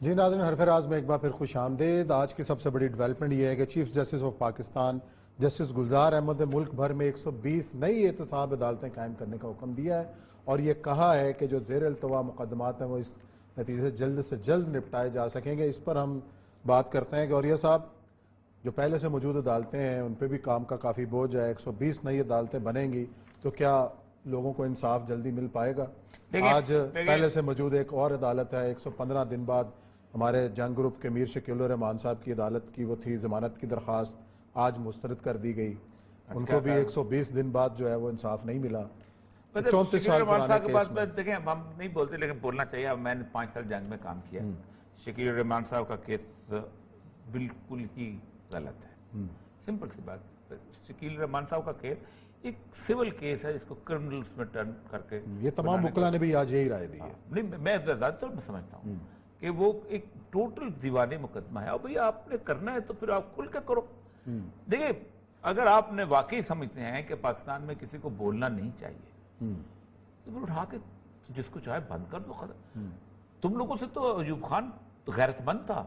جی ناظرین، حرف راز میں ایک بار پھر خوش آمدید۔ آج کی سب سے بڑی ڈیولپمنٹ یہ ہے کہ chief justice of Pakistan justice Gulzar Ahmed نے ملک بھر میں 120 نئی احتساب عدالتیں قائم کرنے کا حکم دیا ہے، اور یہ کہا ہے کہ جو زیر التوا مقدمات ہیں وہ اس نتیجے سے جلد نپٹائے جا سکیں گے۔ اس پر ہم بات کرتے ہیں کہ اوریہ صاحب، جو پہلے سے موجود عدالتیں ہیں ان پہ بھی کام کا کافی بوجھ ہے، 120 نئی عدالتیں بنیں گی تو کیا لوگوں کو انصاف جلدی مل پائے گا؟ آج پہلے سے موجود ایک اور عدالت ہے، 115 دن بعد ہمارے جنگ گروپ کے میر شکیل الرحمان صاحب کی عدالت کی وہ تھی ضمانت کی درخواست، آج مسترد کر دی گئی۔ ان کو بھی 120 دن بعد جو ہے وہ انصاف نہیں ملا۔ 34 سال پرانے کیس میں دیکھیں، ہم نہیں بولتے لیکن بولنا چاہیے۔ اب میں نے 5 سال جنگ میں کام کیا، شکیل الرحمان صاحب کا کیس بالکل ہی غلط ہے، سمپل سی بات۔ شکیل الرحمان صاحب کا کیس ایک سول کیس ہے جس کو کرمنلز میں ٹرن کر کے، یہ تمام وکلاء نے بھی آج یہی رائے دی ہے۔ نہیں، میں زیادہ تر میں سمجھتا ہوں کہ وہ ایک ٹوٹل دیوانے مقدمہ ہے، اور بھئی آپ نے کرنا ہے تو پھر آپ کھل کے کرو۔ دیکھیں، اگر آپ نے واقعی سمجھتے ہیں کہ پاکستان میں کسی کو بولنا نہیں چاہیے تو پھر اٹھا کے جس کو چاہے بند کر دو۔ تم لوگوں سے تو ایوب خان غیرت مند تھا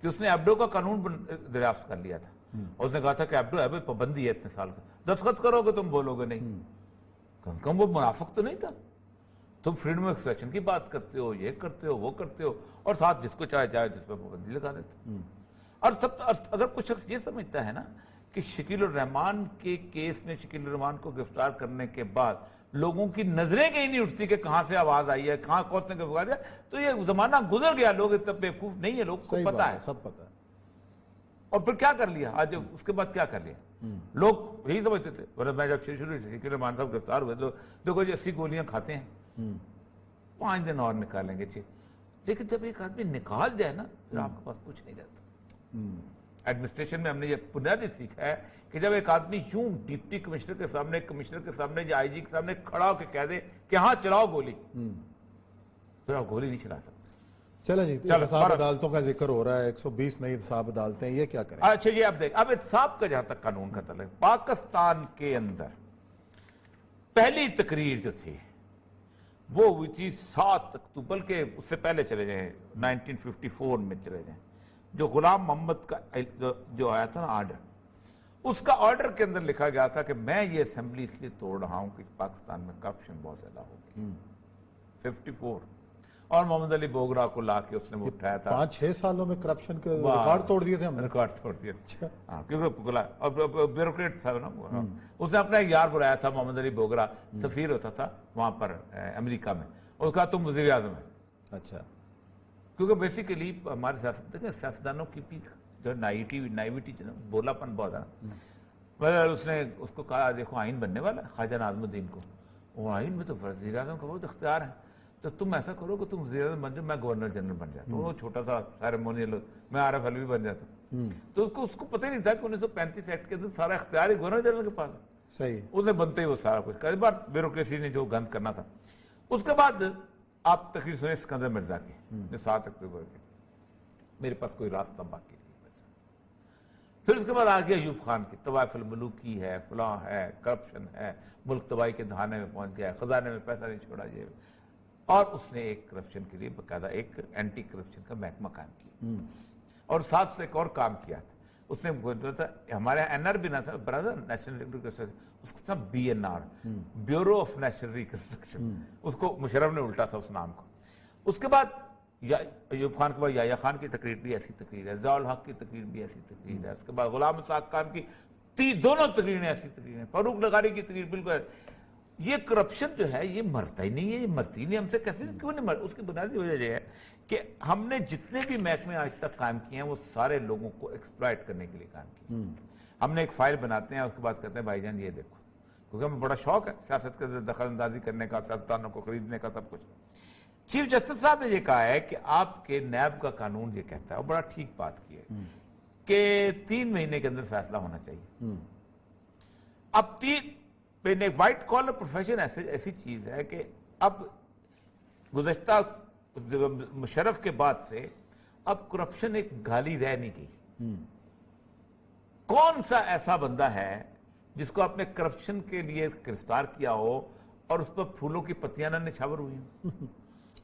کہ اس نے ایبڈو کا قانون دریافت کر لیا تھا، اور اس نے کہا تھا کہ ایبڈو ہے، پابندی ہے اتنے سال کا، دستخط کرو گے تم بولو گے نہیں۔ کم وہ منافق تو نہیں تھا؟ تم فریڈم آف ایکسپریشن کی بات کرتے ہو، یہ کرتے ہو، وہ کرتے ہو، اور ساتھ جس کو چاہے جس پہ پابندی لگا دیتے ہو۔ اور اگر کچھ شخص یہ سمجھتا ہے نا کہ شکیل الرحمان کے کیس میں شکیل الرحمان کو گرفتار کرنے کے بعد لوگوں کی نظریں کہیں نہیں اٹھتی کہ کہاں سے آواز آئی ہے، کہاں کون نے گرفتار کیا، تو یہ زمانہ گزر گیا۔ لوگ اتنا بیوقوف نہیں ہے، لوگ کو پتا ہے، سب پتا ہے۔ اور پھر کیا کر لیا آج؟ اس کے بعد کیا کر لیا؟ لوگ یہی سمجھتے تھے، ورنہ میں جب شکیل الرحمان صاحب گرفتار ہوئے تو دیکھو جی 80 گولیاں کھاتے ہیں، 5 دن اور نکالیں گے، لیکن جب ایک آدمی نکال جائے نا پھر آپ کے پاس کچھ نہیں رہتا۔ ایڈمنسٹریشن میں ہم نے یہ بنیادی سیکھا ہے کہ جب ایک آدمی یوں ڈپٹی کمشنر کے سامنے، کمشنر کے سامنے یا آئی جی کے سامنے کھڑا ہو کے کہہ دے کہ ہاں چلاؤ گولی، پھر آپ گولی نہیں چلا سکتے۔ چلیں جی، احتساب عدالتوں کا ذکر ہو رہا ہے، 120 نئی احتساب عدالتیں، یہ کیا کریں؟ اچھا جی، اب دیکھ، اب احتساب کا جہاں تک قانون کا تعلق، پاکستان کے اندر پہلی تقریر جو تھی وہ ہوئی تھی 7 اکتوبر کے، اس سے پہلے چلے جائیں 1954 میں چلے جائیں، جو غلام محمد کا جو آیا تھا نا آرڈر، اس کا آرڈر کے اندر لکھا گیا تھا کہ میں یہ اسمبلی اس لیے توڑ رہا ہوں کہ پاکستان میں کرپشن بہت زیادہ ہو گئی۔ 54 اور محمد علی بوگرا کو لا کے اس نے وہ اٹھایا تھا۔ 5-6 سالوں میں کرپشن کے ریکارڈ توڑ دیے تھے ہم نے۔ ریکارڈ توڑ دیے تھے، کیونکہ بیوروکریٹ تھا نا، اس نے اپنا ایک یار بلایا تھا محمد علی بوگرا، سفیر ہوتا تھا وہاں پر امریکہ میں، اور کہا تم وزیر اعظم ہے۔ اچھا، کیونکہ بیسیکلی ہمارے سیاستدانوں کی بھی جو نائیوٹی بولا پن بہت ہے، مگر اس نے اس کو کہا دیکھو آئین بننے والا ہے خواجہ ناظم الدین کو، وہ آئین میں تو وزیر اعظم کا بہت اختیار ہے، تو تم ایسا کرو کہ تم وزیر اعظم بن جاؤ، میں گورنر جنرل بن جاتا ہوں، وہ چھوٹا سا سیریمونیل، میں RF علوی بن جاتا ہوں۔ تو اس کو پتہ ہی نہیں تھا کہ 1935 ایکٹ کے اندر سارا اختیار ہی گورنر جنرل کے پاس ہے۔ صحیح، اس نے بنتے ہی وہ سارا کچھ کئی بار بیوروکریسی نے جو گند کرنا تھا۔ اس کے بعد آپ تقریر سنیں اسکندر مرزا کی، 7 اکتوبر کی، میرے پاس کوئی راستہ باقی نہیں بچا۔ پھر اس کے بعد آ گیا ایوب خان کی، طوائف الملوکی ہے، فلاں ہے، کرپشن ہے، ملک تباہی کے دہانے میں پہنچ گیا ہے، خزانے میں پیسہ نہیں چھوڑا جائے، اور اس نے ایک کرپشن کے لیے باقاعدہ ایک اینٹی کرپشن کا محکمہ قائم کیا، اور ساتھ سے ایک اور کام کیا تھا۔ اس نے ہمارے NR بھی نہ تھا، برادر نیشنل ریکنسٹرکشن، اس کو تھا BNR، bureau of national reconstruction, اس کو مشرف نے الٹا تھا اس نام کو۔ اس کے بعد ایوب خان کے بعد یحییٰ خان کی تقریر بھی ایسی تقریر ہے، ضیاء الحق کی تقریر بھی ایسی تقریر ہے، اس کے بعد غلام اسحاق خان کی دونوں تقریریں ایسی تقریر ہیں، فاروق لغاری کی تقریر بالکل ہے۔ یہ کرپشن جو ہے یہ مرتا ہی نہیں ہے، یہ مرتی نہیں، ہم سے کیسے کیوں نہیں مرتا؟ اس کی بنیادی وجہ یہ ہے کہ ہم نے جتنے بھی محکمے آج تک قائم کیے ہیں وہ سارے لوگوں کو ایکسپلائٹ کرنے کے لیے قائم کیے۔ ہم نے ایک فائل بناتے ہیں، اس کے بعد کہتے ہیں بھائی جان یہ دیکھو، کیونکہ ہمیں بڑا شوق ہے سیاست کے دخل اندازی کرنے کا، سیاستدانوں کو خریدنے کا، سب کچھ۔ چیف جسٹس صاحب نے یہ کہا ہے کہ آپ کے نیب کا قانون یہ کہتا ہے، اور بڑا ٹھیک بات کی ہے، کہ 3 مہینے کے اندر فیصلہ ہونا چاہیے۔ اب وائٹ کالر پروفیشن ایسی چیز ہے کہ اب گزشتہ مشرف کے بعد سے اب کرپشن ایک گالی رہ نہیں گئی۔ کون سا ایسا بندہ ہے جس کو آپ نے کرپشن کے لیے گرفتار کیا ہو اور اس پر پھولوں کی پتیاں نہ نچھاور ہوئی ہوں؟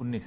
19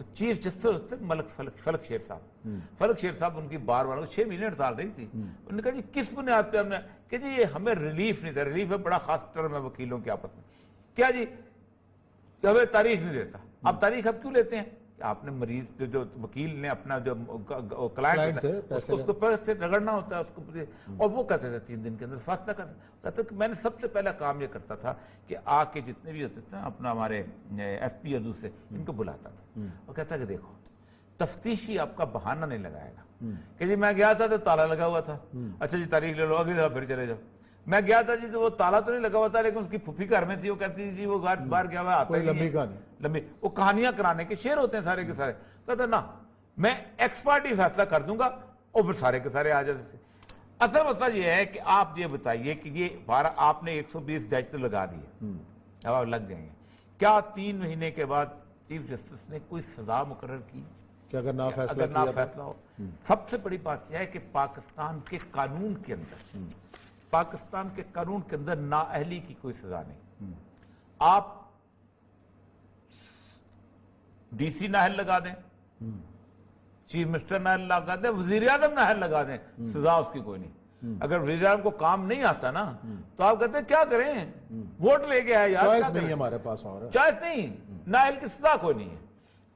تو چیف جسٹس ہوتے ملک فلک شیر صاحب، فلک شیر صاحب ان کی بار 6 مہینے ہڑتال رہی تھی. انہوں نے کہا جی کس بنیاد پہ ہم نے کہ جی یہ ہمیں ریلیف نہیں تھا، ریلیف ہے بڑا خاص ٹرم ہے وکیلوں کے آپس میں، کیا جی ہمیں تاریخ نہیں دیتا. اب تاریخ اب کیوں لیتے ہیں کہ آپ نے مریض جو وکیل نے اپنا جو کلائنٹ اس کو پیسے رگڑنا ہوتا ہے اس کو، اور وہ کہتے تھے 3 دن کے اندر فیصلہ کہتے کہ میں نے سب سے پہلا کام یہ کرتا تھا کہ آ کے جتنے بھی ہوتے تھے اپنا ہمارے ایس پی اور دوسرے ان کو بلاتا تھا اور کہتا کہ دیکھو تفتیشی آپ کا بہانہ نہیں لگائے گا کہ جی میں گیا تھا تو تالا لگا ہوا تھا، اچھا جی تاریخ لے لو اگلی دفعہ پھر چلے جاؤ. میں گیا تھا جی تو وہ تالا تو نہیں لگا ہوا تھا لیکن اس کی پھوپھی گھر میں تھی، وہ کہتی تھی جی وہ باہر گیا ہوا آتا ہے لمبی وہ کہانیاں کرانے کے شعر ہوتے ہیں سارے کے سارے. کہتا نا میں ایکسپرٹ ہی فیصلہ کر دوں گا اور پھر سارے کے سارے آ جاتے تھے. اصل مسئلہ یہ ہے کہ آپ یہ بتائیے کہ یہ آپ نے 120 جج تو لگا دیے، اب آپ لگ جائیں گے، کیا 3 مہینے کے بعد چیف جسٹس نے کوئی سزا مقرر کی کہ اگر نہ فیصلہ ہو؟ سب سے بڑی بات یہ ہے کہ پاکستان کے قانون کے اندر نااہلی کی کوئی سزا نہیں. آپ ڈی سی نااہل لگا دیں، چیف منسٹر نااہل لگا دیں، وزیر اعظم نااہل لگا دیں، سزا اس کی کوئی نہیں. اگر وزیر اعظم کو کام نہیں آتا نا تو آپ کہتے ہیں کیا کریں، ووٹ لے کے آئے یار، چوائس نہیں ہمارے پاس، اور چوائس نہیں، نااہل کی سزا کوئی نہیں ہے.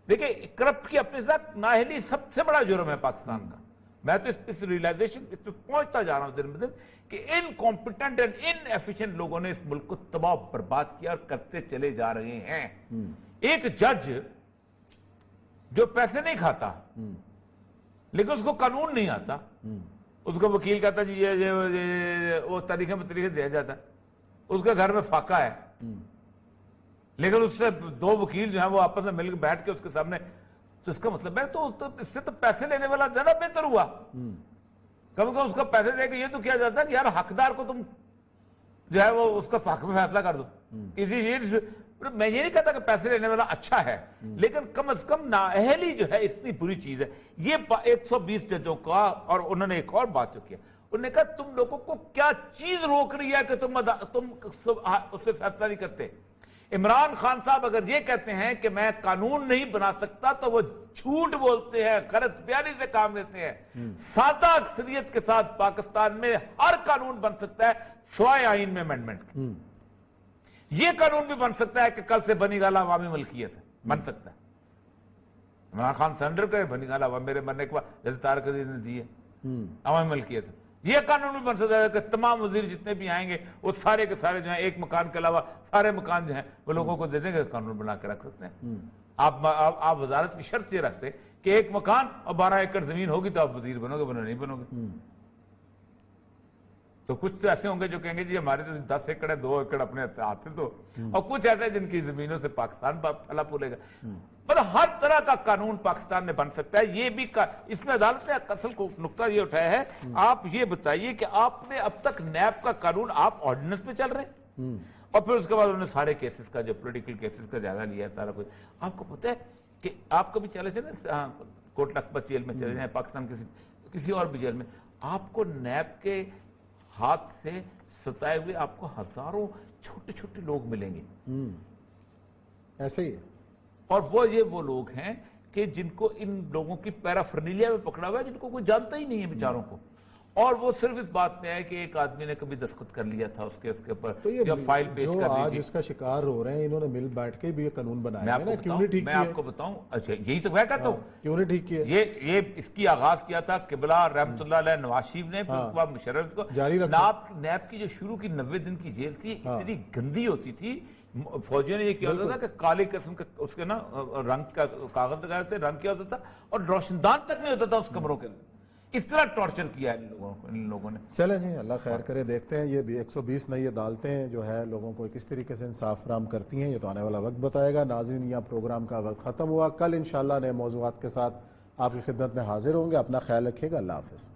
دیکھیں کرپٹ کی اپنی ساتھ نااہلی سب سے بڑا جرم ہے پاکستان کا. میں تو اس ریلائزیشن اس پہ پہنچتا جا رہا ہوں دن بدن کہ انکمپیٹنٹ اینڈ ان ایفیشنٹ لوگوں نے اس ملک کو تباہ برباد کیا اور کرتے چلے جا رہے ہیں. ایک جج جو پیسے نہیں کھاتا لیکن اس کو قانون نہیں آتا، اس کو وکیل کہتا جی یہ وہ طریقے میں طریقے دیا جاتا ہے، اس کے گھر میں فاقہ ہے لیکن اس سے 2 وکیل جو ہیں وہ آپس میں مل کے بیٹھ کے اس کے سامنے، تو اس کا مطلب ہے تو اس سے تو پیسے لینے والا زیادہ بہتر ہوا. کم از کم اس کو پیسے دے کے یہ تو کیا جاتا ہے کہ یار حقدار کو تم جو ہے وہ اس کا حق میں فیصلہ کر دو. میں یہ نہیں کہتا کہ پیسے لینے والا اچھا ہے لیکن کم از کم نااہلی جو ہے اتنی بری چیز ہے. یہ 120 ججوں کا، اور انہوں نے ایک اور بات جو کیا، انہوں نے کہا تم لوگوں کو کیا چیز روک رہی ہے کہ تم اس سے فیصلہ نہیں کرتے. عمران خان صاحب اگر یہ کہتے ہیں کہ میں قانون نہیں بنا سکتا تو وہ جھوٹ بولتے ہیں، غلط بیانی سے کام لیتے ہیں. سادہ اکثریت کے ساتھ پاکستان میں ہر قانون بن سکتا ہے سوائے آئین میں امینڈمنٹ. یہ قانون بھی بن سکتا ہے کہ کل سے بنی گالا عوامی ملکیت بن سکتا ہے. عمران خان سرنڈر کرے بنی گالا میرے مرنے کے بعد جیسے طارق عزیز نے دی ہے عوامی ملکیت. یہ قانون بھی بن سکتا ہے کہ تمام وزیر جتنے بھی آئیں گے وہ سارے کے سارے جو ہیں ایک مکان کے علاوہ سارے مکان جو ہیں وہ لوگوں کو دے دیں گے، قانون بنا کے رکھ سکتے ہیں. آپ وزارت کی شرط یہ رکھتے کہ 1 مکان اور 12 ایکڑ زمین ہوگی تو آپ وزیر بنو گے، نہیں بنو گے. تو کچھ تو ایسے ہوں گے جو کہیں گے جی ہمارے تو 10 ایکڑ ہے، 2 ایکڑ اپنے ہاتھ سے دو، اور کچھ ایسے جن کی زمینوں سے پاکستان پھلا پھولے گا. مطلب ہر طرح کا قانون پاکستان میں بن سکتا ہے. یہ بھی اس میں عدالت نے اصل نقطہ یہ اٹھایا ہے. آپ یہ بتائیے کہ آپ نے اب تک نیب کا قانون آپ آرڈیننس میں چل رہے ہیں اور پھر اس کے بعد انہوں نے سارے کیسز کا جو پولیٹیکل کیسز کا جائزہ لیا ہے سارا کچھ. آپ کو پتہ ہے کہ آپ کبھی چلے تھے نا کوٹ لکھپت جیل میں چلے جائیں، پاکستان کسی اور بھی جیل میں، آپ کو نیب کے ہاتھ سے ستائے ہوئے آپ کو ہزاروں چھوٹے چھوٹے لوگ ملیں گے. ایسے ہی ہے. اور وہ لوگ ہیں کہ جن کو ان لوگوں کی پیرافرنیلیا میں پکڑا ہوا ہے، جن کو کوئی جانتا ہی نہیں ہے بیچاروں کو. اور وہ صرف اس بات میں ہے کہ ایک آدمی نے کبھی دستخط کر لیا تھا اس کے اوپر یا فائل پیش کر دی تھی. جو آج اس کا شکار ہو رہے ہیں انہوں نے مل بیٹھ کے بھی یہ قانون بنایا ہے نا، کیوں نہیں ٹھیک کیا؟ میں آپ کو بتاؤں، اچھا یہی تو میں کہتا ہوں کیوں نہیں ٹھیک کیا. یہ اس کی آغاز کیا تھا قبلہ رحمت اللہ علیہ نواز شریف نے، پھر اس کے بعد مشرف کو جاری رکھا. نیب کی جو شروع کی 90 دن کی جیل تھی اتنی گندی ہوتی تھی. فوجیوں نے یہ کیا ہوتا تھا کہ کالے قسم کا اس کے نا رنگ کا کاغذ لگائے ہوتے، رنگ کیا ہوتا تھا اور روشندان تک نہیں ہوتا تھا اس کمروں کے اندر. اس طرح ٹارچر کیا ہے ان لوگوں نے. چلیں جی اللہ خیر کرے. دیکھتے ہیں یہ بھی 120 نئی عدالتیں جو ہے لوگوں کو کس طریقے سے انصاف فراہم کرتی ہیں، یہ تو آنے والا وقت بتائے گا. ناظرین یہاں پروگرام کا وقت ختم ہوا. کل انشاءاللہ نئے موضوعات کے ساتھ آپ کی خدمت میں حاضر ہوں گے. اپنا خیال رکھیے گا. اللہ حافظ.